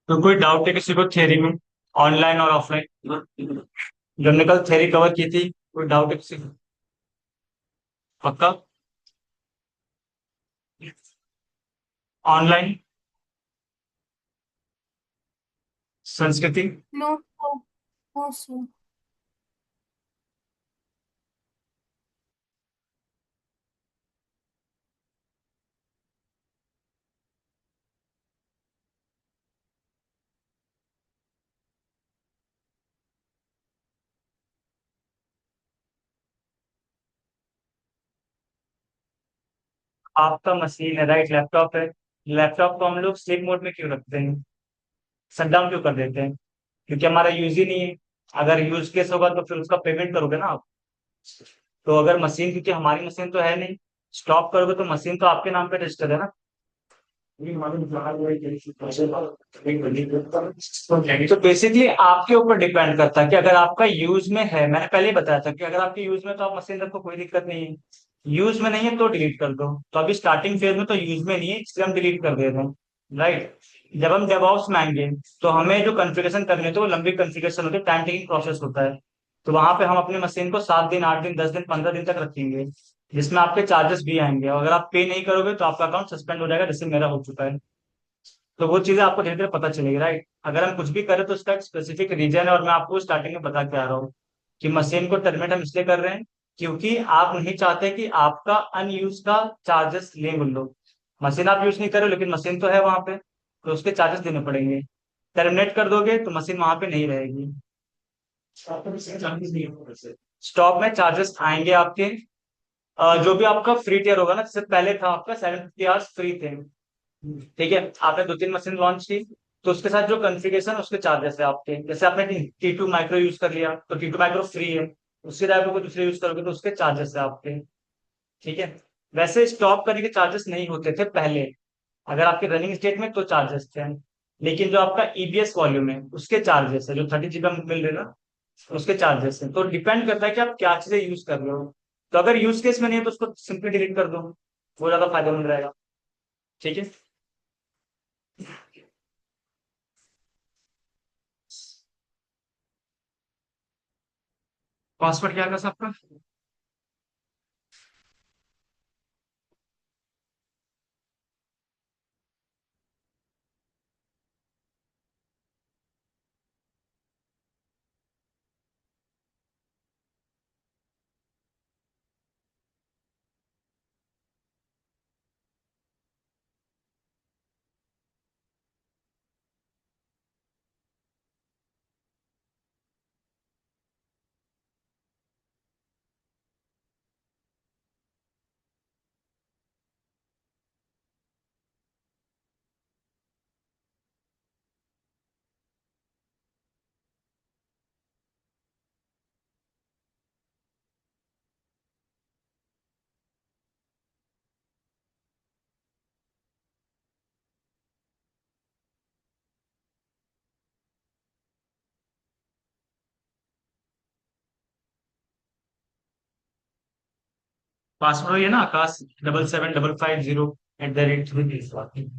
तो कोई डाउट है किसी को थ्योरी में, ऑनलाइन और ऑफलाइन? जो हमने कल थ्योरी कवर की थी, कोई डाउट है किसी को? पक्का? ऑनलाइन संस्कृति। No no no sir. आपका मशीन है, राइट, लैपटॉप है। लैपटॉप को हम लोग स्लीप मोड में क्यों रखते हैं, शट डाउन क्यों कर देते हैं? क्योंकि हमारा यूज ही नहीं है। अगर यूज केस होगा तो फिर उसका पेमेंट करोगे ना आप। तो अगर मशीन, क्योंकि हमारी मशीन तो है नहीं, स्टॉप करोगे तो मशीन तो आपके नाम पे रजिस्टर है ना। तो बेसिकली आपके ऊपर डिपेंड करता है कि अगर आपका यूज में है, मैंने पहले ही बताया था कि अगर आपके यूज में तो आप मशीन रखो, कोई दिक्कत नहीं है। यूज में नहीं है तो डिलीट कर दो। तो अभी स्टार्टिंग फेज में तो यूज में नहीं है, इसलिए हम डिलीट कर दे रहे हैं। राइट। जब हम डेवऑप्स में आएंगे तो हमें जो कॉन्फ़िगरेशन करनी होती है वो लंबी कॉन्फ़िगरेशन होती है, टाइम टेकिंग प्रोसेस होता है। तो वहां पे हम अपनी मशीन को 7 दिन, 8 दिन, 10 दिन, 15 दिन तक रखेंगे, जिसमें आपके चार्जेस भी आएंगे। और अगर आप पे नहीं करोगे तो आपका अकाउंट सस्पेंड हो जाएगा, जैसे मेरा हो चुका है। तो वो चीजें आपको धीरे धीरे पता चलेगी, राइट। अगर हम कुछ भी करें तो उसका एक स्पेसिफिक रीजन है, और मैं आपको स्टार्टिंग में बता के आ रहा हूँ कि मशीन को टर्मिनेट हम इसलिए कर रहे हैं क्योंकि आप नहीं चाहते कि आपका अनयूज का चार्जेस ले वो लोग। मशीन आप यूज नहीं करो लेकिन मशीन तो है वहां पे, तो उसके चार्जेस देने पड़ेंगे। टर्मिनेट कर दोगे तो मशीन वहां पे नहीं रहेगी। स्टॉक में चार्जेस आएंगे आपके। जो भी आपका फ्री टियर होगा ना, जैसे पहले था आपका 750 आवर्स फ्री थे, ठीक है, आपने 2-3 मशीन लॉन्च की, तो उसके साथ जो कॉन्फ़िगरेशन उसके चार्जेस है आपके। जैसे आपने T2 माइक्रो यूज कर लिया तो T2 माइक्रो फ्री है, उसके जगह पे कोई दूसरे यूज करोगे तो उसके चार्जेस है आपके। ठीक है। वैसे स्टॉप करने के चार्जेस नहीं होते थे पहले, अगर आपके रनिंग स्टेट में तो चार्जेस थे। लेकिन जो आपका ईबीएस वॉल्यूम है उसके चार्जेस है, जो 30 GB मिल रहे हैं ना, उसके चार्जेस है। तो डिपेंड करता है कि आप क्या चीजें यूज कर रहे हो। तो अगर यूज केस में नहीं है तो उसको सिंपली डिलीट कर दो, वो ज्यादा फायदेमंद रहेगा। ठीक है। पासवर्ड क्या था सबका? पासवर्ड वही है ना, आकाश 775550@3।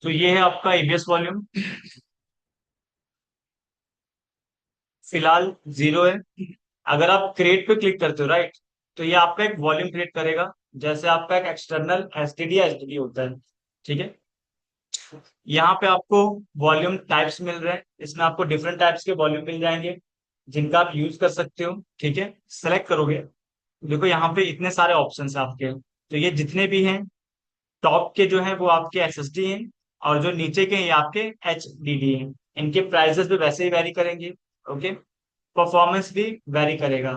तो ये है आपका ईबीएस वॉल्यूम, फिलहाल 0 है। अगर आप क्रिएट पे क्लिक करते हो, राइट, तो ये आपका एक वॉल्यूम क्रिएट करेगा, जैसे आपका एक एक्सटर्नल एसटीडी या एचडीडी होता है। ठीक है। यहाँ पे आपको वॉल्यूम टाइप्स मिल रहे हैं, इसमें आपको डिफरेंट टाइप्स के वॉल्यूम मिल जाएंगे जिनका आप यूज कर सकते हो। ठीक है। सेलेक्ट करोगे, देखो यहाँ पे इतने सारे ऑप्शन है आपके। तो ये जितने भी हैं, टॉप के जो हैं वो आपके एसएसडी हैं, और जो नीचे के हैं ये आपके एचडीडी हैं। इनके प्राइसेस भी वैसे ही वेरी करेंगे। ओके, परफॉर्मेंस भी वेरी करेगा।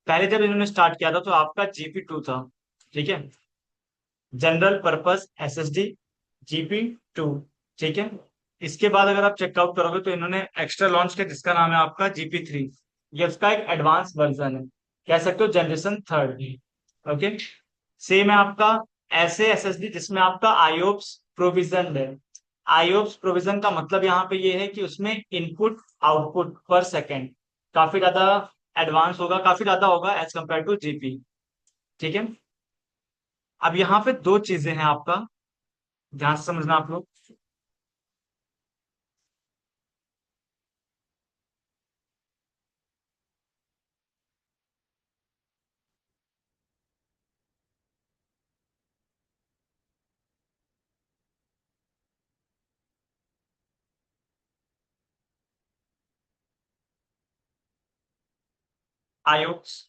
पहले जब इन्होंने स्टार्ट किया था तो आपका GP2 था, ठीक है, जनरल पर्पस SSD GP2, ठीक है। इसके बाद अगर आप चेकआउट करोगे तो इन्होंने एक्स्ट्रा लॉन्च किया जिसका नाम है आपका GP3। ये उसका एक एडवांस वर्जन है, कह सकते हो जनरेशन थर्ड। ओके, सेम है आपका ऐसे SSD जिसमें आपका आईओप्स प्रोविजन है। आईओप्स प्रोविजन का मतलब यहाँ पे ये है कि उसमें इनपुट आउटपुट पर सेकेंड काफी ज्यादा एडवांस होगा, काफी ज्यादा होगा एज कम्पेयर टू GP, ठीक है। अब यहाँ पे दो चीजें हैं आपका, ध्यान से समझना आप लोग। आयोक्स,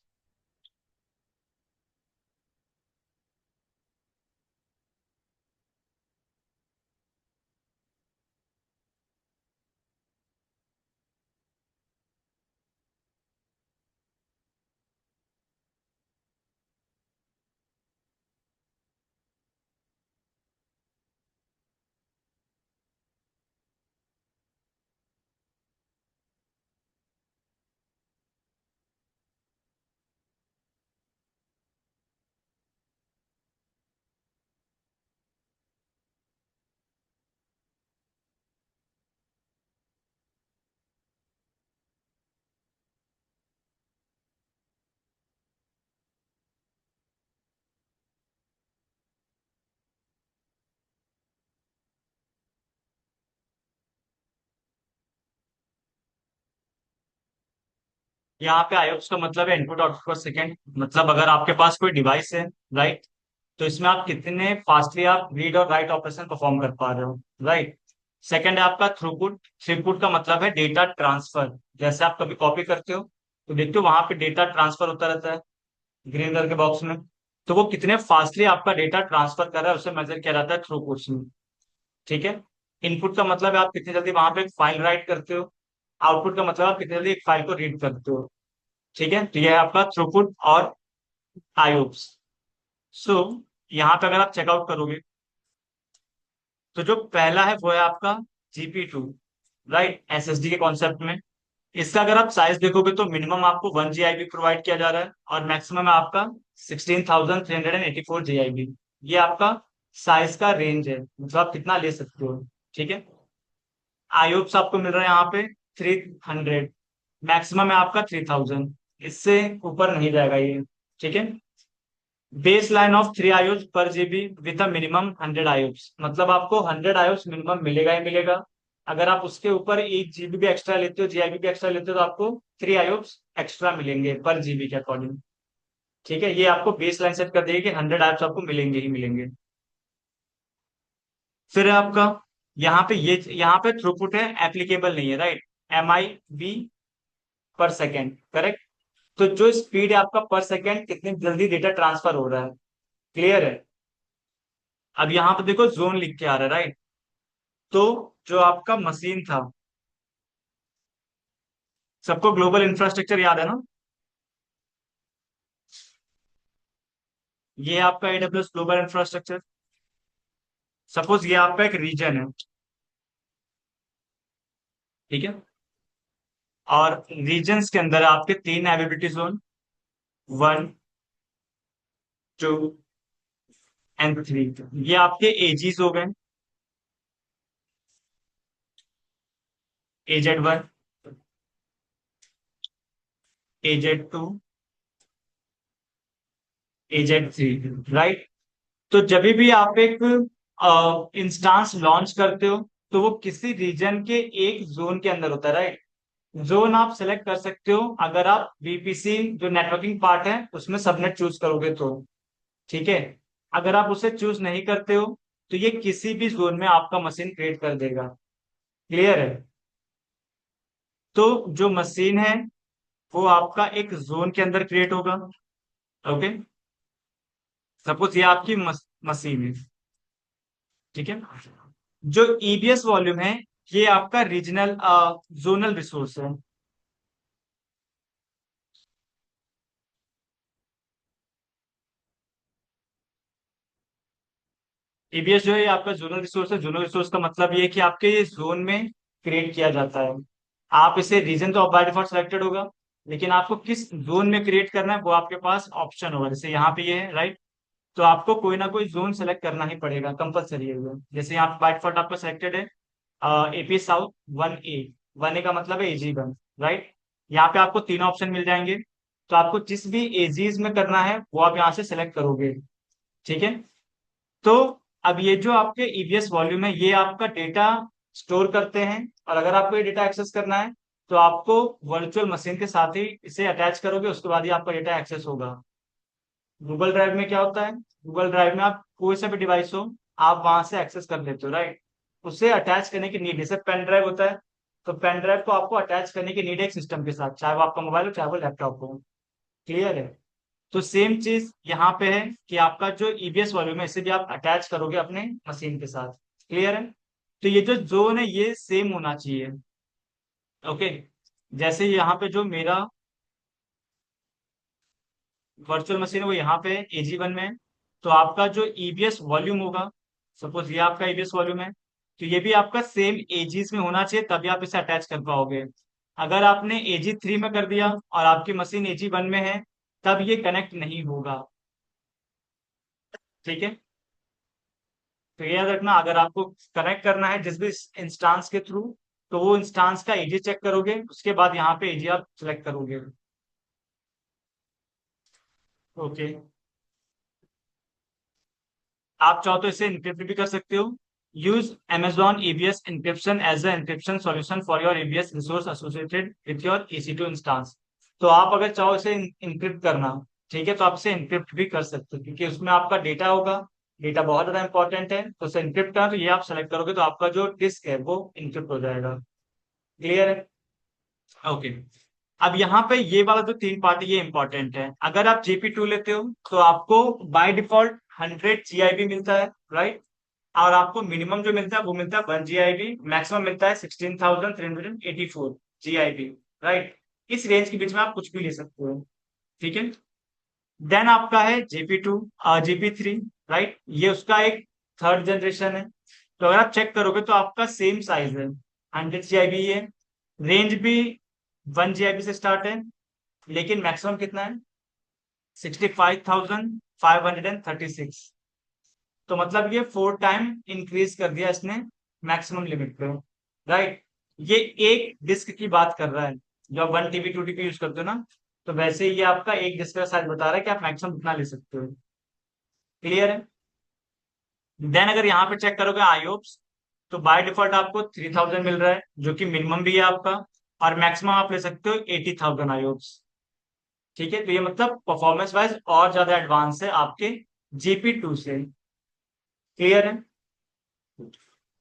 यहाँ पे आयोक्स का मतलब है इनपुट आउटपुट पर सेकेंड। मतलब अगर आपके पास कोई डिवाइस है, राइट, तो इसमें आप कितने फास्टली आप रीड और राइट ऑपरेशन परफॉर्म कर पा रहे हो, राइट। सेकंड है आपका थ्रूपुट। थ्रूपुट का मतलब है डेटा ट्रांसफर। जैसे आप कभी कॉपी करते हो तो देखते हो वहां पे डेटा ट्रांसफर होता रहता है ग्रीन कलर के बॉक्स में, तो वो कितने फास्टली आपका डेटा ट्रांसफर कर रहा है उसे मेजर किया जाता है थ्रूपुट में, ठीक है। इनपुट का मतलब है आप कितनी जल्दी वहां पे एक फाइल राइट करते हो। आउटपुट का मतलब आप कितनी जल्दी एक फाइल को रीड करते हो, ठीक है। तो यह है आपका थ्रूपुट और आईओप्स। सो यहाँ पे अगर आप चेकआउट करोगे तो जो पहला है वो है आपका GP2, राइट, SSD के कॉन्सेप्ट में। इसका अगर आप साइज देखोगे तो मिनिमम आपको 1 GB प्रोवाइड किया जा रहा है और मैक्सिमम है आपका 16,384 GB। ये आपका साइज का रेंज है, मतलब आप कितना ले सकते हो, ठीक है। आईओप्स आपको मिल रहा है यहाँ पे 300, मैक्सिमम है आपका 3000, इससे ऊपर नहीं जाएगा ये, ठीक है। Base line of 3 IOPS per GB with a minimum 100 IOPS, मतलब आपको 100 IOPS मिनिमम मिलेगा ही मिलेगा। अगर आप उसके ऊपर 1 GB भी एक्स्ट्रा लेते हो, GIB भी एक्स्ट्रा लेते हो, तो आपको 3 IOPS एक्स्ट्रा मिलेंगे पर GB के अकॉर्डिंग, ठीक है। ये आपको बेस लाइन सेट कर देगी कि 100 IOPS आपको मिलेंगे ही मिलेंगे। फिर है आपका यहाँ पे ये, यहाँ पे थ्रूपुट है एप्लीकेबल नहीं है, राइट, MIB पर सेकेंड, करेक्ट। तो जो स्पीड है आपका पर सेकेंड कितनी जल्दी डेटा ट्रांसफर हो रहा है, क्लियर है। अब यहाँ पे देखो जोन लिख के आ रहा है, राइट। तो जो आपका मशीन था, सबको ग्लोबल इंफ्रास्ट्रक्चर याद है ना, ये आपका AWS ग्लोबल इंफ्रास्ट्रक्चर। सपोज ये आपका एक रीजन है, ठीक है, और रीजन्स के अंदर आपके 3 अवेलेबिलिटी जोन, 1, 2 एंड 3। ये आपके एजीज हो गए, AZ1, AZ2, AZ3, राइट। तो जब भी आप एक इंस्टांस लॉन्च करते हो तो वो किसी रीजन के एक जोन के अंदर होता है, राइट। जोन आप सेलेक्ट कर सकते हो अगर आप VPC जो नेटवर्किंग पार्ट है उसमें सबनेट चूज करोगे तो, ठीक है। अगर आप उसे चूज नहीं करते हो तो ये किसी भी जोन में आपका मशीन क्रिएट कर देगा, क्लियर है। तो जो मशीन है वो आपका एक जोन के अंदर क्रिएट होगा, ओके। सपोज ये आपकी मशीन है, ठीक है। जो EBS वॉल्यूम है ये आपका रीजनल जोनल रिसोर्स है। ईबीएस जो है ये आपका जोनल रिसोर्स है। जोनल रिसोर्स का मतलब ये है कि आपके ये जोन में क्रिएट किया जाता है। आप इसे रीजन तो बाय डिफॉल्ट सिलेक्टेड होगा, लेकिन आपको किस जोन में क्रिएट करना है वो आपके पास ऑप्शन होगा। जैसे यहाँ पे ये है राइट, तो आपको कोई ना कोई जोन सेलेक्ट करना ही पड़ेगा, कंपलसरी है ये। जैसे यहाँ पे बाय डिफॉल्ट आपका सिलेक्टेड है एपी साउथ 1A। 1A का मतलब है एजी वन, राइट। यहाँ पे आपको तीन ऑप्शन मिल जाएंगे, तो आपको जिस भी एजीज में करना है वो आप यहाँ से सेलेक्ट करोगे, ठीक है। तो अब ये जो आपके ईबीएस वॉल्यूम है ये आपका डेटा स्टोर करते हैं, और अगर आपको ये डेटा एक्सेस करना है तो आपको वर्चुअल मशीन के साथ ही इसे अटैच करोगे, उसके बाद ही आपका डेटा एक्सेस होगा। गूगल ड्राइव में क्या होता है, गूगल ड्राइव में आप कोई सा भी डिवाइस हो आप वहां से एक्सेस कर लेते हो, राइट। उसे अटैच करने की नीड, जैसे पेन ड्राइव होता है, तो पेन ड्राइव को आपको अटैच करने की नीड है एक सिस्टम के साथ, चाहे वो आपका मोबाइल हो चाहे वो लैपटॉप हो। क्लियर है। तो सेम चीज यहाँ पे है कि आपका जो ईबीएस वॉल्यूम है इसे भी आप अटैच करोगे अपने मशीन के साथ। क्लियर है। तो ये जो जोन है ये सेम होना चाहिए। ओके। जैसे यहाँ पे जो मेरा वर्चुअल मशीन है वो यहाँ पे AG1 में है, तो आपका जो ईबीएस वॉल्यूम होगा, सपोज ये आपका ईबीएस वॉल्यूम है, तो ये भी आपका सेम एजीज में होना चाहिए, तभी आप इसे अटैच कर पाओगे। अगर आपने AG3 में कर दिया और आपकी मशीन AG1 में है, तब ये कनेक्ट नहीं होगा, ठीक है। तो ये याद रखना, अगर आपको कनेक्ट करना है जिस भी इंस्टांस के थ्रू, तो वो इंस्टांस का एजी चेक करोगे, उसके बाद यहाँ पे एजी आप सिलेक्ट करोगे। ओके। आप चाहो तो इसे एनक्रिप्ट भी कर सकते हो। Use Amazon EBS encryption as a encryption solution for your EBS resource associated with your EC2 instance. तो आप अगर चाहो इसे इनक्रिप्ट करना, ठीक है, तो आप इसे इनक्रिप्ट भी कर सकते हो, क्योंकि उसमें आपका डेटा होगा। डेटा बहुत ज्यादा इंपॉर्टेंट है, तो उसे इनक्रिप्ट करना, तो ये आप सेलेक्ट करोगे तो आपका जो डिस्क है वो इनक्रिप्ट हो जाएगा। क्लियर है। ओके। अब यहाँ पे ये वाला जो तीन पार्ट है ये इंपॉर्टेंट है। अगर आप JP2 लेते हो तो आपको बाय डिफॉल्ट 100 GIB मिलता है, राइट। और आपको मिनिमम जो मिलता है वो मिलता है 1 GIB, मैक्सिमम मिलता है 16,384 GIB, राइट। इस रेंज के बीच में आप कुछ भी ले सकते हो, ठीक है। देन आपका है JP2, JP3, राइट, ये उसका एक थर्ड जनरेशन है। तो अगर आप चेक करोगे तो आपका सेम साइज है, 100 GIB है। रेंज भी 1 GIB से स्टार्ट है, लेकिन मैक्सिमम कितना है, 65,536। तो मतलब ये 4 टाइम इंक्रीज कर दिया इसने मैक्सिमम लिमिट पे, राइट। ये एक डिस्क की बात कर रहा है, जो आप 1 TB 2 TB यूज करते हो ना, तो वैसे ये आपका एक डिस्क का साइज बता रहा है कि आप मैक्सिमम कितना ले सकते हो। क्लियर है। देन अगर यहाँ पे चेक करोगे आईओप्स, तो बाय डिफॉल्ट आपको 3000 मिल रहा है, जो कि मिनिमम भी है आपका, और मैक्सिमम आप ले सकते हो 80,000 आईओप्स, ठीक है। तो ये मतलब परफॉर्मेंस वाइज और ज्यादा एडवांस है आपके JP2 से। क्लियर है।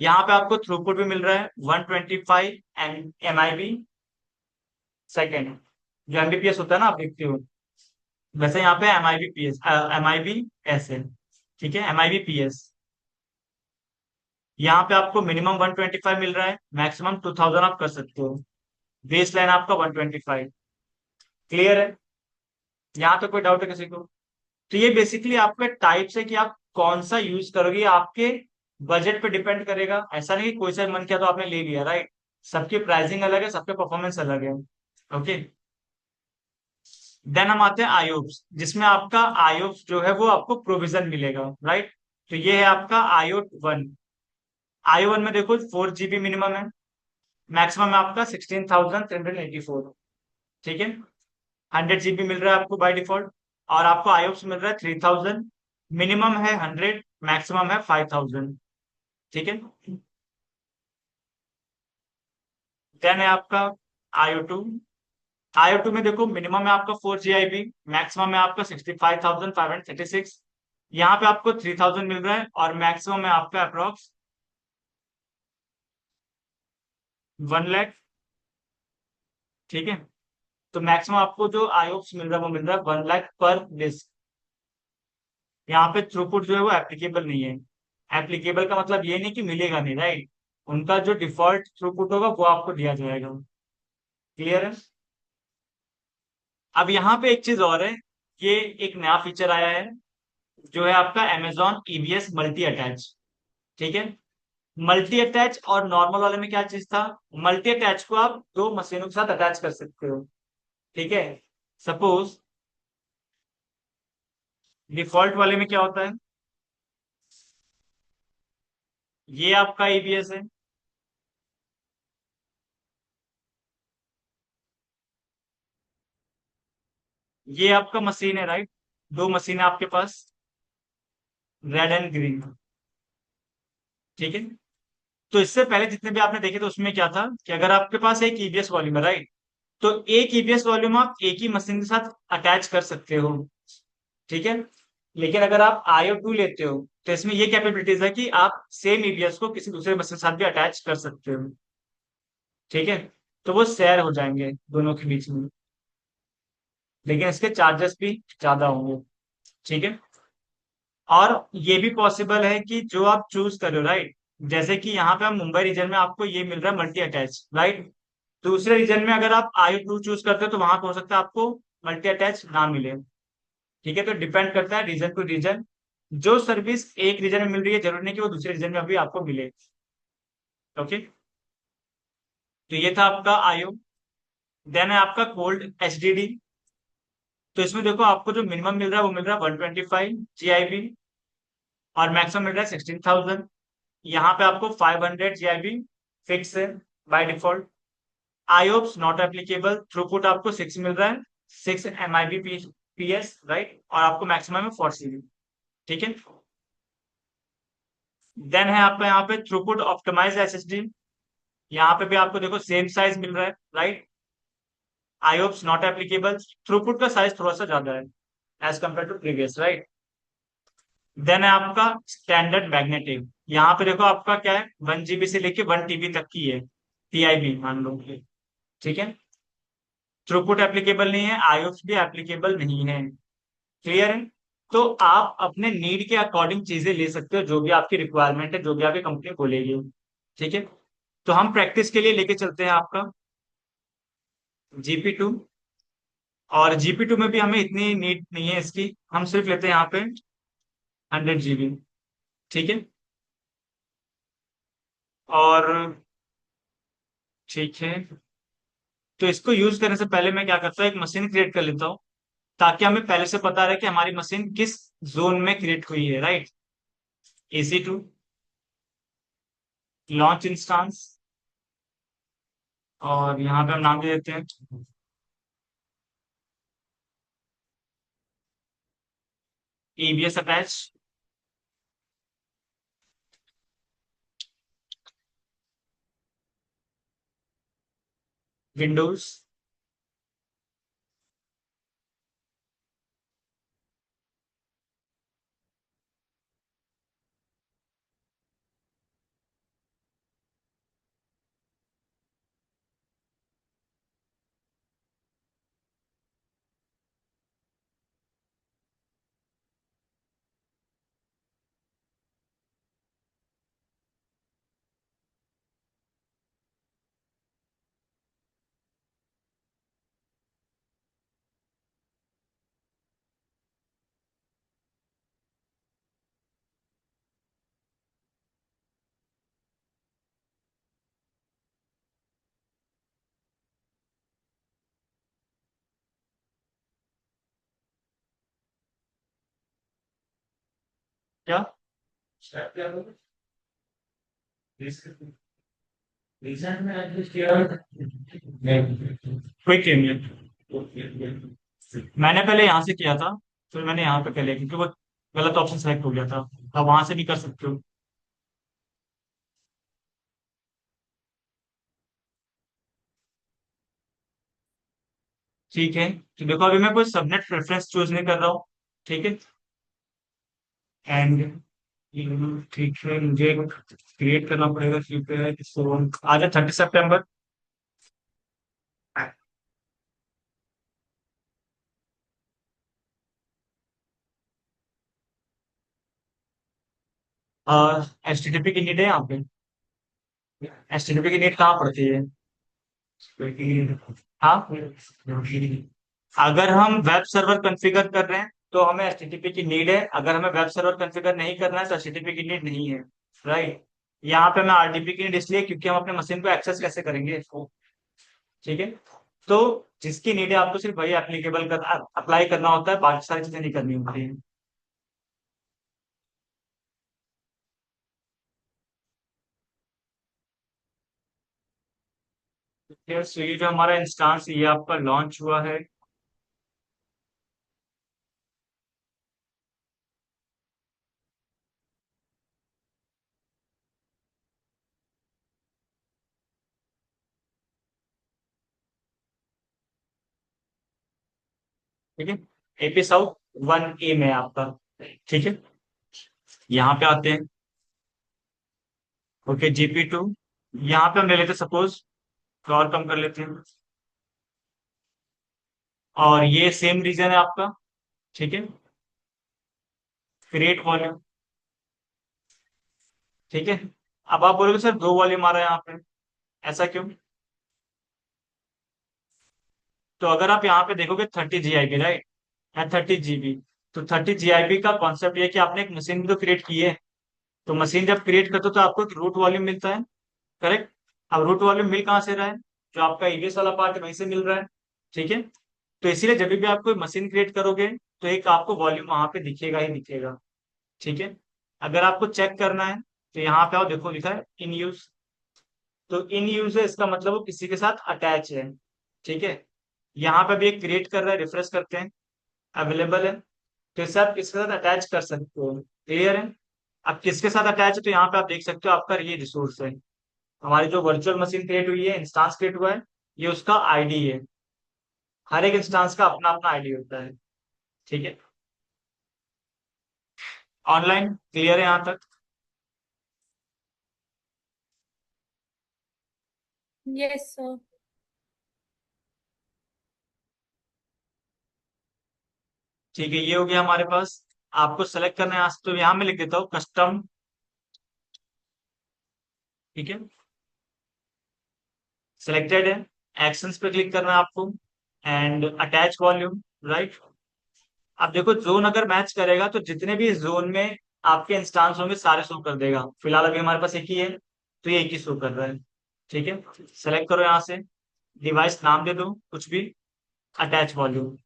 यहाँ पे आपको थ्रूपुट भी मिल रहा है 125 MIB सेकेंड, जो MBPS होता है ना आप देखते हो, वैसे यहाँ पे MIB PS है, ठीक है, MIB PS। यहाँ पे आपको मिनिमम 125 मिल रहा है, मैक्सिमम 2000 आप कर सकते हो। बेस लाइन आपका 125। क्लियर है। यहाँ तो कोई डाउट है किसी को। तो ये बेसिकली आपके टाइप्स है कि आप कौन सा यूज करोगे, ये आपके बजट पे डिपेंड करेगा। ऐसा नहीं कि कोई सा मन किया तो आपने ले लिया, राइट। सबकी प्राइसिंग अलग है, सबके परफॉर्मेंस अलग है। ओके। देन हम आते हैं आयोप्स, जिसमें आपका आयोप्स जो है वो आपको प्रोविजन मिलेगा, राइट। तो ये है आपका आयो 1। आयो 1 में देखो 4 GB मिनिमम है, मैक्सिमम है आपका 16,384, ठीक है। 100 GB मिल रहा है आपको बाय डिफॉल्ट, और आपको आयोप्स मिल रहा है 3000, मिनिमम है 100, मैक्सिमम है 5000, ठीक है। देन है आपका आयो 2। आयो 2 में देखो मिनिमम है आपका 4 GIB, मैक्सिमम है आपका 65,536। यहाँ पे आपको 3000 मिल रहा है, और मैक्सिमम है आपका अप्रोक्स 1 लाख, ठीक है। तो मैक्सिमम आपको जो आयोप्स मिल रहा है वो मिल रहा है 1 लाख पर डिस्क। यहाँ पे थ्रूपुट जो है वो एप्लीकेबल नहीं है। एप्लीकेबल का मतलब ये नहीं कि मिलेगा नहीं, राइट। उनका जो डिफॉल्ट थ्रूपुट होगा वो आपको दिया जाएगा। क्लियर है? अब यहाँ पे एक चीज और है, ये एक नया फीचर आया है, जो है आपका Amazon EBS मल्टी अटैच। ठीक है। मल्टी अटैच और नॉर्मल वाले में क्या चीज था? मल्टी अटैच को आप दो मशीनों के साथ अटैच कर सकते हो। ठीक है। सपोज डिफॉल्ट वाले में क्या होता है, ये आपका EBS है, ये आपका मशीन है, राइट? दो मशीन है आपके पास, रेड एंड ग्रीन। ठीक है। तो इससे पहले जितने भी आपने देखे थे उसमें क्या था कि अगर आपके पास एक EBS वॉल्यूम है, राइट, तो एक EBS वॉल्यूम आप एक ही मशीन के साथ अटैच कर सकते हो। ठीक है। लेकिन अगर आप IO2 लेते हो तो इसमें ये कैपेबिलिटीज है कि आप सेम EBS को किसी दूसरे मशीन के साथ भी अटैच कर सकते हो। ठीक है। तो वो शेयर हो जाएंगे दोनों के बीच में, लेकिन इसके चार्जेस भी ज्यादा होंगे। ठीक है। और ये भी पॉसिबल है कि जो आप चूज करो, राइट, जैसे कि यहाँ पे हम मुंबई रीजन में आपको ये मिल रहा है मल्टी अटैच, राइट, दूसरे रीजन में अगर आप IO2 चूज करते हो तो वहां पे हो सकता है आपको मल्टी अटैच ना मिले। ठीक है। तो डिपेंड करता है रीजन टू रीजन, जो सर्विस एक रीजन में मिल रही है जरूरी नहीं कि वो दूसरे रीजन में अभी आपको मिले। ओके। तो ये था आपका IO। देन है आपका कोल्ड HDD। तो इसमें देखो आपको जो मिनिमम मिल रहा है वो मिल रहा है 125 GIB, और मैक्सिमम मिल रहा है 16,000। यहाँ पे आपको 500 GIB फिक्स है by default. IOPS not applicable, throughput आपको 6 मिल रहा है, 6 MIBPS, राइट, और आपको मैक्सिमम है 4 CB। ठीक है। देन है आपका यहाँ पे थ्रूपुट ऑप्टिमाइज SSD। यहाँ पे भी आपको देखो सेम साइज मिल रहा है, right. IOPS not applicable, throughput का साइज थोड़ा सा ज्यादा है as compare to previous, right. Then है आपका स्टैंडर्ड मैग्नेटिक। यहाँ पे देखो आपका क्या है, 1 GB से लेके 1 TB तक की है, PIB मान लो। ठीक है। थ्रूपुट एप्लीकेबल नहीं है, IOPS भी एप्लीकेबल नहीं है। क्लियर है? तो आप अपने नीड के अकॉर्डिंग चीजें ले सकते हो, जो भी आपकी रिक्वायरमेंट है, जो भी आपकी कंपनी बोलेगी। ठीक है। तो हम प्रैक्टिस के लिए लेके चलते हैं आपका GP2। और GP2 में भी हमें इतनी नीड नहीं है इसकी, हम सिर्फ लेते हैं यहाँ पे 100 GB। ठीक है। और ठीक है, तो इसको यूज करने से पहले मैं क्या करता हूँ, एक मशीन क्रिएट कर लेता हूँ, ताकि हमें पहले से पता रहे कि हमारी मशीन किस जोन में क्रिएट हुई है, राइट। EC2 लॉन्च इंस्टांस, और यहाँ पे हम नाम दे देते हैं EBS अटैच विंडोज। क्या? क्विक मैंने पहले यहाँ से किया था, फिर मैंने यहाँ पे कर लिया क्योंकि वो गलत ऑप्शन सेलेक्ट हो गया था। आप वहां से भी कर सकते हो। ठीक है। तो देखो अभी मैं कोई सबनेट प्रेफरेंस चूज नहीं कर रहा हूँ। ठीक है। एंड ठीक है, मुझे क्रिएट करना पड़ेगा तो आज है 30 सितंबर। HTTP की नीड है यहाँ पे। एचटीटीपी की नीड कहाँ पड़ती है? हाँ, अगर हम वेब सर्वर कॉन्फ़िगर कर रहे हैं तो हमें एचटीटीपी की नीड है, अगर हमें वेब सर्वर कॉन्फ़िगर नहीं करना है तो एचटीटीपी की नीड नहीं है। राइट। यहाँ पे मैं आरडीपी की नीड इसलिए क्योंकि हम अपने मशीन को एक्सेस कैसे करेंगे इसको। ठीक है। तो जिसकी नीड है आपको सिर्फ वही एप्लीकेबल कर अप्लाई करना होता है, बाकी सारी चीजें नहीं करनी होती है। फिर so ये जो हमारा इंस्टांस ये आपका लॉन्च हुआ है। ठीक है। एपी साउथ 1A में है आपका। ठीक है। यहाँ पे आते हैं। ओके, GP2 यहाँ पे हम ले लेते हैं सपोज, तो और कम कर लेते हैं। और ये सेम रीजन है आपका। ठीक है। Create volume. ठीक है। अब आप बोलोगे सर दो वॉल्यूम आ रहा है यहाँ पे, ऐसा क्यों? तो अगर आप यहाँ पे देखोगे 30 GIB, राइट, या 30 GB, तो 30 GIB का कॉन्सेप्ट ये है कि आपने एक मशीन भी तो क्रिएट की है। तो मशीन जब क्रिएट करते हो तो आपको एक रूट वॉल्यूम मिलता है। करेक्ट। अब रूट वॉल्यूम मिल कहाँ से रहा है? जो आपका ईबीएस वाला पार्ट है वहीं से मिल रहा है। ठीक है। तो इसीलिए जब भी आप कोई मशीन क्रिएट करोगे तो एक आपको वॉल्यूम वहां पे दिखेगा ही दिखेगा। ठीक है। अगर आपको चेक करना है तो यहाँ पे आओ, देखो लिखा है इन यूज। तो इन यूज है इसका मतलब वो किसी के साथ अटैच है। ठीक है। यहाँ पे भी एक क्रिएट कर रहा है, रिफ्रेश करते हैं, अवेलेबल है। तो इसे आप किसके साथ अटैच कर सकते हो। क्लियर है। अब किसके साथ अटैच है तो यहाँ पे आप देख सकते हो आपका ये रिसोर्स है। हमारी जो वर्चुअल मशीन क्रिएट हुई है, इंस्टांस क्रिएट हुआ है, ये उसका आईडी है। हर एक इंस्टांस का अपना अपना आईडी होता है। ठीक है। ऑनलाइन क्लियर है यहाँ तक? Yes sir. ठीक है, ये हो गया हमारे पास। आपको सेलेक्ट करना है यहाँ से, तो यहाँ मैं लिख देता हूँ कस्टम। ठीक है। सिलेक्टेड है। एक्शंस पे क्लिक करना है आपको, एंड अटैच वॉल्यूम। राइट। अब देखो जोन अगर मैच करेगा तो जितने भी जोन में आपके इंस्टांस होंगे सारे शो कर देगा। फिलहाल अभी हमारे पास एक ही है, तो ये एक ही शो कर रहा है। ठीक है। सेलेक्ट करो यहाँ से, डिवाइस नाम दे दो कुछ भी, अटैच वॉल्यूम।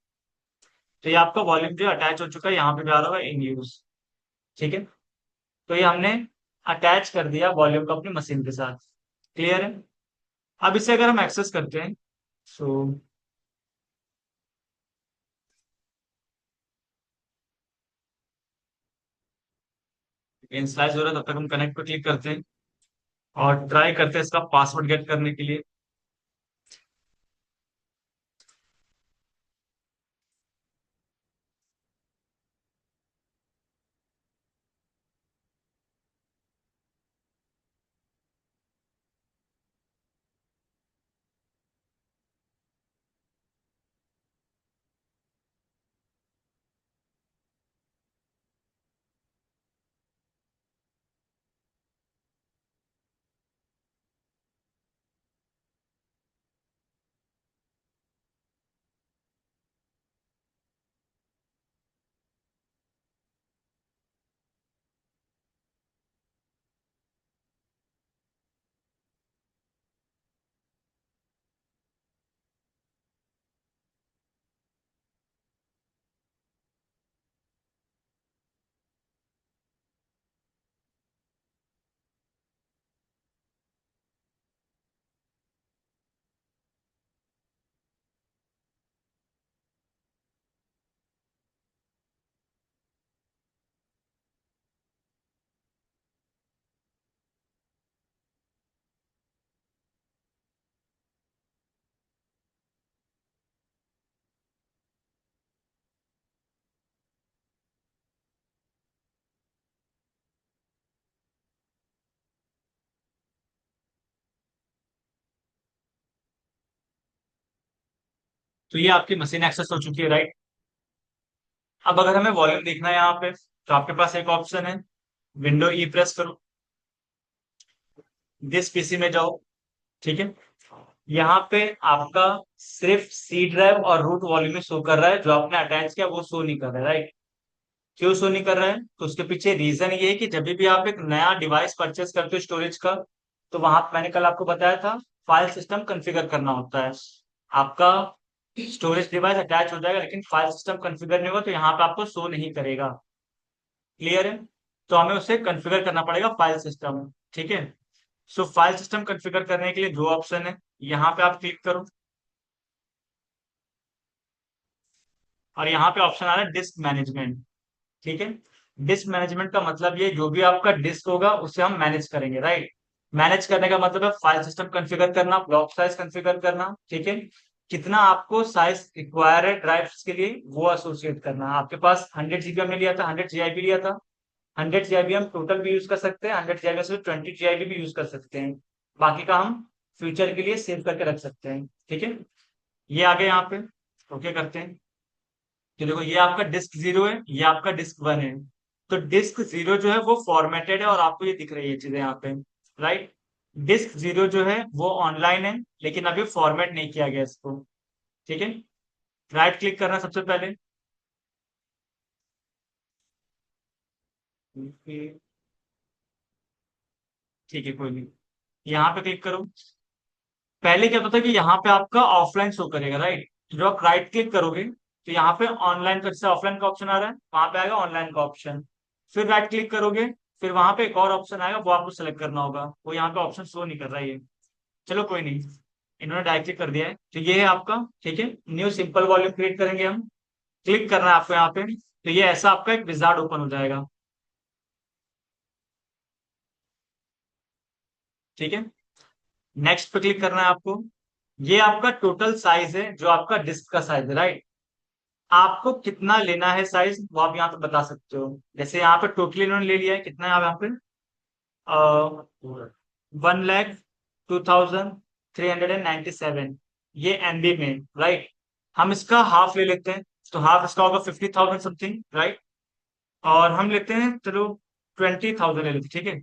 तो ये आपका वॉल्यूम जो अटैच हो चुका है, यहाँ पे भी आ रहा है इन यूज। ठीक है। तो ये हमने अटैच कर दिया वॉल्यूम को अपनी मशीन के साथ। क्लियर है। अब इसे अगर हम एक्सेस करते हैं, सो इंस्लाइज हो रहा है, तब तक हम कनेक्ट पे क्लिक करते हैं और ट्राई करते हैं इसका पासवर्ड गेट करने के लिए। तो ये आपकी मशीन एक्सेस हो चुकी है, राइट। अब अगर हमें वॉल्यूम देखना है यहाँ पे, तो आपके पास एक ऑप्शन है, विंडो ई प्रेस करो। दिस पीसी में जाओ। ठीक है, यहाँ पे आपका सिर्फ सी ड्राइव और रूट वॉल्यूम में शो कर रहा है, जो आपने अटैच किया वो शो नहीं कर रहा है, राइट। क्यों शो नहीं कर रहा है? तो उसके पीछे रीजन ये है कि जब भी आप एक नया डिवाइस परचेस करते हो स्टोरेज का, तो वहां मैंने कल आपको बताया था फाइल सिस्टम कॉन्फ़िगर करना होता है। आपका स्टोरेज डिवाइस अटैच हो जाएगा लेकिन फाइल सिस्टम कॉन्फ़िगर नहीं होगा, तो यहाँ पे आपको शो नहीं करेगा। क्लियर है? तो हमें उसे कॉन्फ़िगर करना पड़ेगा फाइल सिस्टम। ठीक है, सो फाइल सिस्टम कॉन्फ़िगर करने के लिए जो ऑप्शन है, यहाँ पे आप क्लिक करो, और यहाँ पे ऑप्शन आ रहा है डिस्क मैनेजमेंट। ठीक है, डिस्क मैनेजमेंट का मतलब ये, जो भी आपका डिस्क होगा उसे हम मैनेज करेंगे, राइट। मैनेज करने का मतलब है फाइल सिस्टम कॉन्फ़िगर करना, ब्लॉक साइज कॉन्फ़िगर करना। ठीक है, कितना आपको साइज रिक्वायर है ड्राइव्स के लिए वो एसोसिएट करना। आपके पास 100 GB हमने लिया था, 100 GB लिया था। 100 GB हम टोटल भी यूज कर सकते हैं, 100 GB से 20 GB भी यूज कर सकते हैं। बाकी का हम फ्यूचर के लिए सेव करके रख सकते हैं। ठीक है, ये आगे यहाँ पे ओके करते हैं। तो देखो, ये आपका डिस्क 0 है, ये आपका डिस्क 1 है। तो डिस्क 0 जो है वो फॉर्मेटेड है और आपको ये दिख रही है चीजें यहाँ पे, राइट। डिस्क 0 जो है वो ऑनलाइन है लेकिन अभी फॉर्मेट नहीं किया गया इसको। ठीक है, राइट क्लिक करना सबसे पहले। ठीक है, कोई नहीं, यहाँ पे क्लिक करो। पहले क्या होता था कि यहाँ पे आपका ऑफलाइन शो करेगा, राइट। जो आप राइट क्लिक करोगे तो यहाँ पे ऑनलाइन का, जैसे ऑफलाइन का ऑप्शन आ रहा है वहां पे आएगा ऑनलाइन का ऑप्शन। फिर राइट क्लिक करोगे, फिर वहां पे एक और ऑप्शन आएगा, वो आपको सेलेक्ट करना होगा, वो यहाँ पे ऑप्शन शो नहीं कर रहा है ये। चलो कोई नहीं, इन्होंने डायरेक्ट क्लिक कर दिया है, तो ये है आपका। ठीक है, न्यू सिंपल वॉल्यूम क्रिएट करेंगे हम। क्लिक करना है आपको यहाँ पे, तो ये ऐसा आपका एक विजार्ड ओपन हो जाएगा। ठीक है, नेक्स्ट पे क्लिक करना है आपको। ये आपका टोटल साइज है, जो आपका डिस्क का साइज है, राइट। आपको कितना लेना है साइज वो आप यहाँ पे बता सकते हो। जैसे यहाँ पे टोटली इन्होंने ले लिया है, कितना है यहाँ पे 1,02,397, ये MB में, राइट। हम इसका हाफ ले लेते हैं, तो हाफ इसका होगा 50,000 समथिंग, राइट। और हम लेते हैं, चलो 20,000 ले लेते हैं, ठीक है।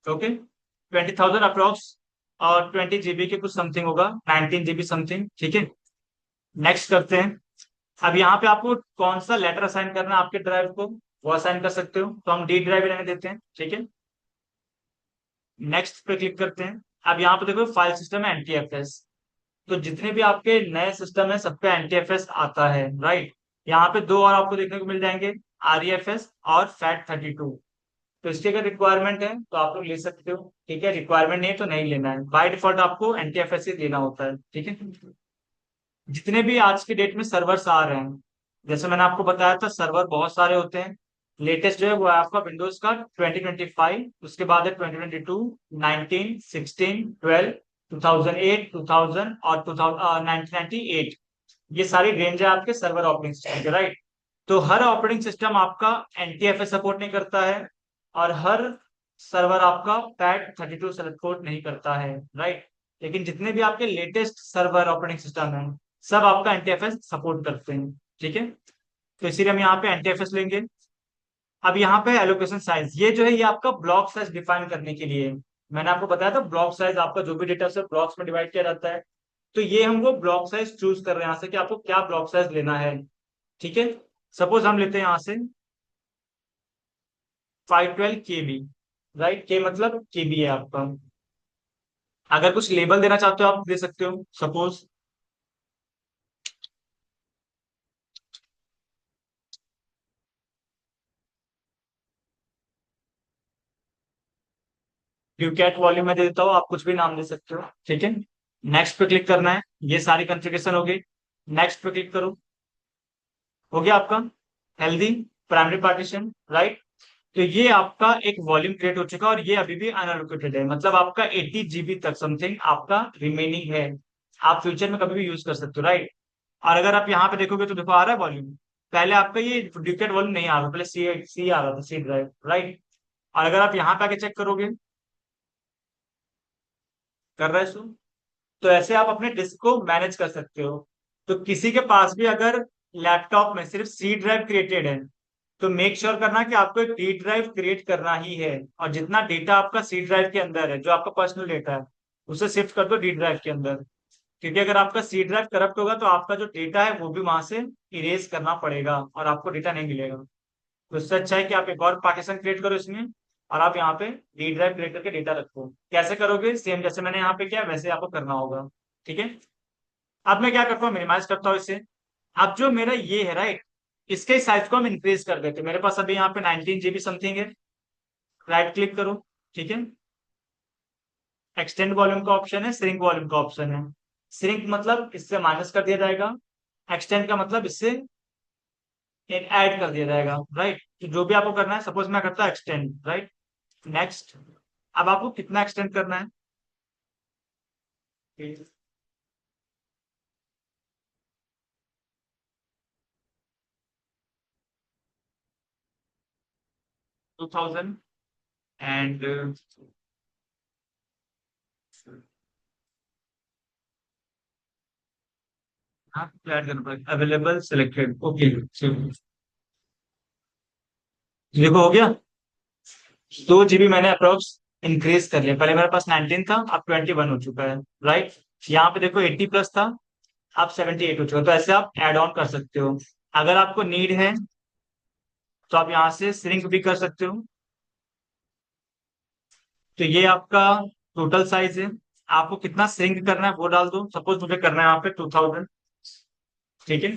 ओके, 20,000 अप्रोक्स, और 20 GB के कुछ समथिंग होगा, 19 GB समथिंग। ठीक है, नेक्स्ट करते हैं। अब यहाँ पे आपको कौन सा लेटर असाइन करना है आपके ड्राइव को, वो असाइन कर सकते हो, तो हम डी ड्राइव रहने देते हैं। ठीक है, नेक्स्ट पे क्लिक करते हैं। अब यहाँ पे देखो फाइल सिस्टम है NTFS। तो जितने भी आपके नए सिस्टम है सब पे NTFS आता है, राइट। यहाँ पे दो और आपको देखने को मिल जाएंगे, REFS और FAT32। तो इसकी अगर रिक्वायरमेंट है तो आप लोग ले सकते हो, ठीक है। रिक्वायरमेंट नहीं है तो नहीं लेना है, बाय डिफॉल्ट आपको NTFS ही लेना होता है। ठीक है, जितने भी आज के डेट में सर्वर्स आ रहे हैं, जैसे मैंने आपको बताया था सर्वर बहुत सारे होते हैं। लेटेस्ट जो है वो है आपका विंडोज का 2025, उसके बाद है 2022, 19, 16, 12, 2008, 2000 और 1998। ये सारी रेंज है आपके सर्वर ऑपरेटिंग सिस्टम के, राइट। तो हर ऑपरेटिंग सिस्टम आपका NTFS सपोर्ट नहीं करता है, और हर सर्वर आपका FAT32 सपोर्ट नहीं करता है, राइट। लेकिन जितने भी आपके लेटेस्ट सर्वर ऑपरेटिंग सिस्टम है सब आपका NTFS सपोर्ट करते हैं। ठीक है, तो इसीलिए हम यहाँ पे NTFS लेंगे। अब यहाँ पे एलोकेशन साइज, ये जो है ये आपका ब्लॉक साइज डिफाइन करने के लिए है। मैंने आपको बताया था ब्लॉक साइज आपका जो भी डेटा से ब्लॉक्स में डिवाइड किया जाता है। तो ये हम वो ब्लॉक साइज चूज कर रहे हैं यहाँ से कि आपको क्या ब्लॉक साइज लेना है। ठीक है, सपोज हम लेते हैं यहाँ से 512 KB, राइट। के मतलब KB है आपका। अगर कुछ लेबल देना चाहते हो आप दे सकते हो, सपोज ड्यूकैट वॉल्यूम में दे देता हूँ, आप कुछ भी नाम दे सकते हो। ठीक है, नेक्स्ट पे क्लिक करना है, ये सारी कॉन्फ़िगरेशन हो गई। नेक्स्ट पे क्लिक करो, हो गया आपका हेल्दी प्राइमरी पार्टीशन, राइट। तो ये आपका एक वॉल्यूम क्रिएट हो चुका है, और ये अभी भी अनएलोकेटेड है, मतलब आपका 80 GB तक समथिंग आपका रिमेनिंग है। आप फ्यूचर में कभी भी यूज कर सकते हो, राइट। और अगर आप यहाँ पे देखोगे तो देखो आ रहा है वॉल्यूम, पहले आपका ये डुप्लीकेट वॉल्यूम नहीं आ रहा, पहले सी सी आ रहा था, सी ड्राइव, राइट। और अगर आप यहाँ पे आके चेक करोगे, कर रहा है सो, तो ऐसे आप अपने डिस्क को मैनेज कर सकते हो। तो किसी के पास भी अगर लैपटॉप में सिर्फ सी ड्राइव क्रिएटेड है, तो मेक श्योर करना कि आपको एक डी ड्राइव क्रिएट करना ही है, और जितना डेटा आपका सी ड्राइव के अंदर है, जो आपका पर्सनल डेटा है, उसे शिफ्ट कर दो डी ड्राइव के अंदर। क्योंकि अगर आपका सी ड्राइव करप्ट होगा तो आपका जो डेटा है वो भी वहां से इरेज करना पड़ेगा और आपको डेटा नहीं मिलेगा। तो इससे अच्छा है कि आप एक और पार्टीशन क्रिएट करो इसमें, और आप यहाँ पे डी ड्राइव क्रिएट करके डेटा रखो। कैसे करोगे? सेम जैसे मैंने यहाँ पे किया वैसे आपको करना होगा। ठीक है। अब मैं क्या करता हूँ, मिनिमाइज करता हूँ इसे। अब जो मेरा ये है राइट, इसके साइज को हम इंक्रीज कर देते हैं। मेरे पास अभी यहाँ पे 19 GB समथिंग है। राइट क्लिक करो। ठीक है। एक्सटेंड वॉल्यूम का ऑप्शन है, श्रिंक वॉल्यूम का ऑप्शन है। श्रिंक मतलब इससे माइनस कर दिया जाएगा, एक्सटेंड का मतलब इससे ऐड कर दिया जाएगा। राइट। तो जो भी आपको करना है, सपोज मैं करता हूँ एक्सटेंड। राइट। नेक्स्ट। अब आपको कितना एक्सटेंड करना है? 2000 एंड हाँ, ऐड करना पड़ेगा अवेलेबल सिलेक्टेड। ओके। देखो हो गया। 2 GB मैंने अप्रोक्स इंक्रीज कर लिया। पहले मेरे पास 19 था, अब 21 हो चुका है। राइट। यहाँ पे देखो 80 प्लस था, अब 78 हो चुका है। तो ऐसे आप एड ऑन कर सकते हो। अगर आपको नीड है तो आप यहाँ से श्रिंक भी कर सकते हो। तो ये आपका टोटल साइज है। आपको कितना श्रिंक करना है वो डाल दो। सपोज मुझे करना है यहाँ पे 2000। ठीक है।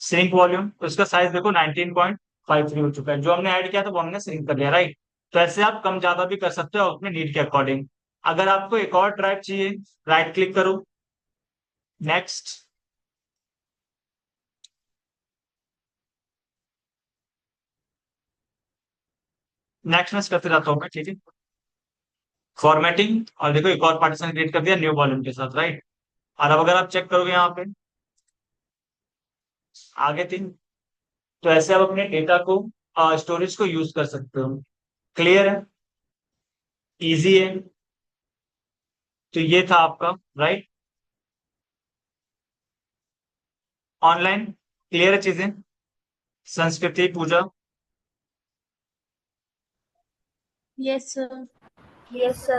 श्रिंक वॉल्यूम, तो इसका साइज देखो 19.53 हो चुका है। जो हमने ऐड किया था वो हमने श्रिंक कर लिया। राइट। तो ऐसे आप कम ज्यादा भी कर सकते हो अपने नीड के अकॉर्डिंग। अगर आपको एक और ड्राइव चाहिए, राइट क्लिक करो। नेक्स्ट। नेक्स्ट में करते रहता हूँ मैं। ठीक है। फॉर्मेटिंग, और देखो एक और पार्टीशन क्रिएट कर दिया न्यू वॉल्यूम के साथ। राइट। और अब अगर आप चेक करोगे यहाँ पे आगे तीन, तो ऐसे आप अपने डेटा को, स्टोरेज को यूज कर सकते हो। क्लियर है? इजी है। तो ये था आपका। राइट। ऑनलाइन क्लियर है चीजें? संस्कृति पूजा। Yes, sir. Yes, sir.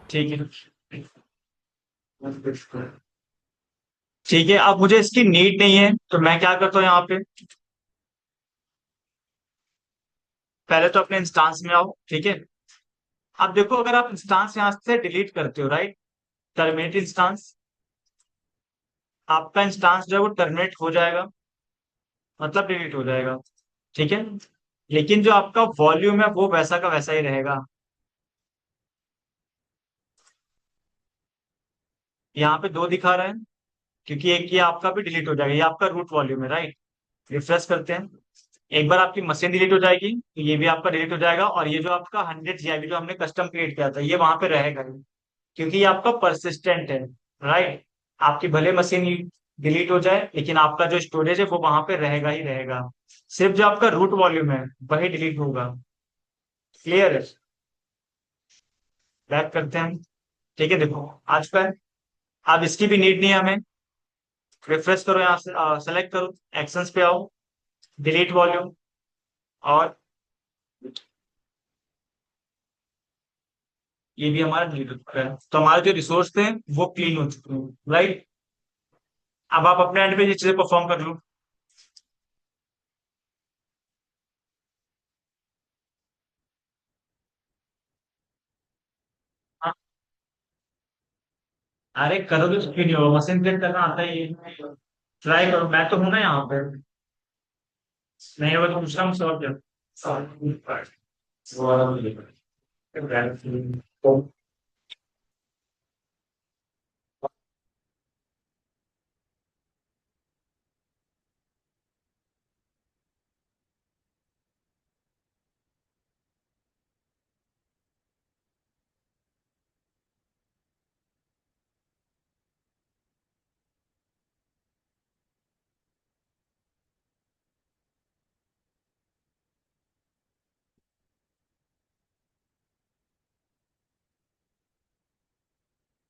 ठीक है। ठीक है। अब मुझे इसकी नीड नहीं है तो मैं क्या करता हूँ यहाँ पे, पहले तो अपने इंस्टांस में आओ। ठीक है। अब देखो अगर आप इंस्टांस यहाँ से डिलीट करते हो, राइट, टर्मिनेट इंस्टांस, आपका इंस्टांस जो है वो टर्मिनेट हो जाएगा, मतलब डिलीट हो जाएगा। ठीक है। लेकिन जो आपका वॉल्यूम है वो वैसा का वैसा ही रहेगा। यहाँ पे दो दिखा रहा है क्योंकि एक ये आपका भी डिलीट हो जाएगा। ये आपका रूट वॉल्यूम है। राइट। रिफ्रेश करते हैं। एक बार आपकी मशीन डिलीट हो जाएगी तो ये भी आपका डिलीट हो जाएगा, और ये जो आपका 100 GB जो हमने कस्टम क्रिएट किया था ये वहां पे रहेगा ही, क्योंकि ये आपका परसिस्टेंट है। राइट। आपकी भले मशीन डिलीट हो जाए लेकिन आपका जो स्टोरेज है वो वहां पे रहेगा ही रहेगा। सिर्फ जो आपका रूट वॉल्यूम है वही डिलीट होगा। क्लियर है? बैक करते हैं। ठीक है। देखो आज का है। अब इसकी भी नीड नहीं है हमें। रिफ्रेश करो, यहाँ से सेलेक्ट करो, एक्शंस पे आओ, डिलीट वॉल्यूम, और ये भी हमारा डिलीट हो चुका है। तो हमारे जो रिसोर्स थे वो क्लीन हो चुके हैं। राइट। अब आप अपने एंड पे ये चीजें परफॉर्म कर लो। हाँ, अरे करोगे तो क्यों नहीं होगा, मशीन क्लिक करना आता ही है। ट्राई करो, मैं तो हूं ना यहाँ पे। नहीं होगा तो दूसरा हम सॉल्व कर।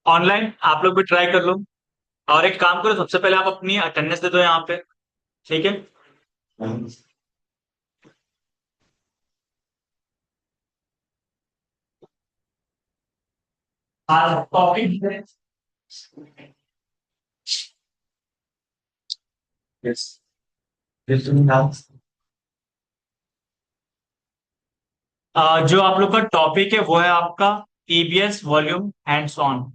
ऑनलाइन आप लोग भी ट्राई कर लो। और एक काम करो, सबसे पहले आप अपनी अटेंडेंस दे दो यहाँ पे। ठीक है। हाँ कॉपी। यस। जो आप लोग का टॉपिक है वो है आपका ईबीएस वॉल्यूम हैंड्स ऑन।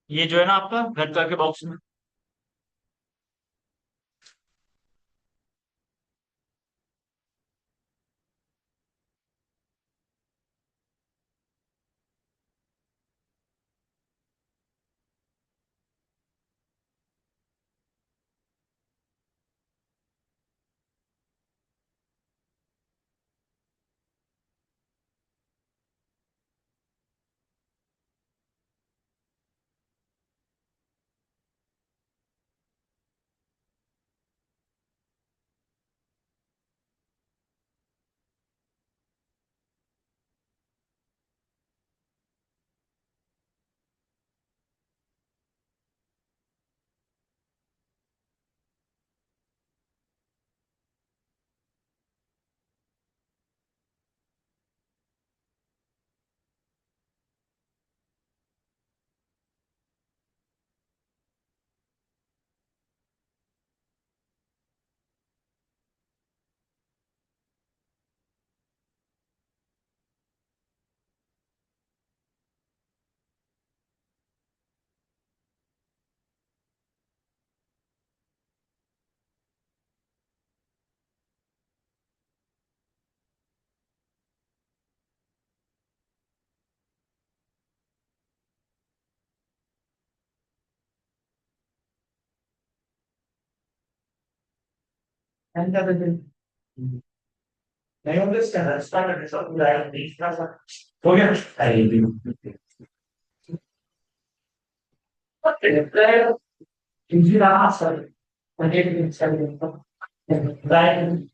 ये जो है ना आपका रेड कलर के बॉक्स में। नहीं होंगे इसके अंदर स्टार्ट हो गया। राइट।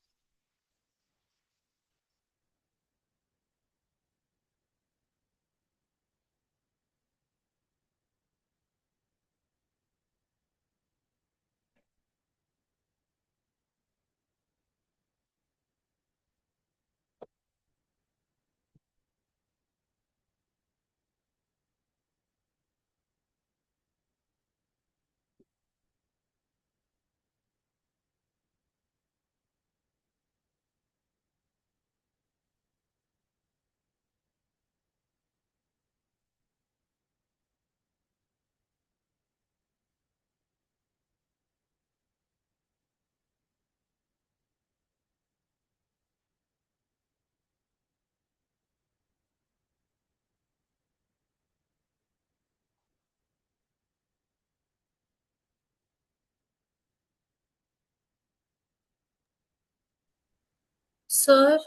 सर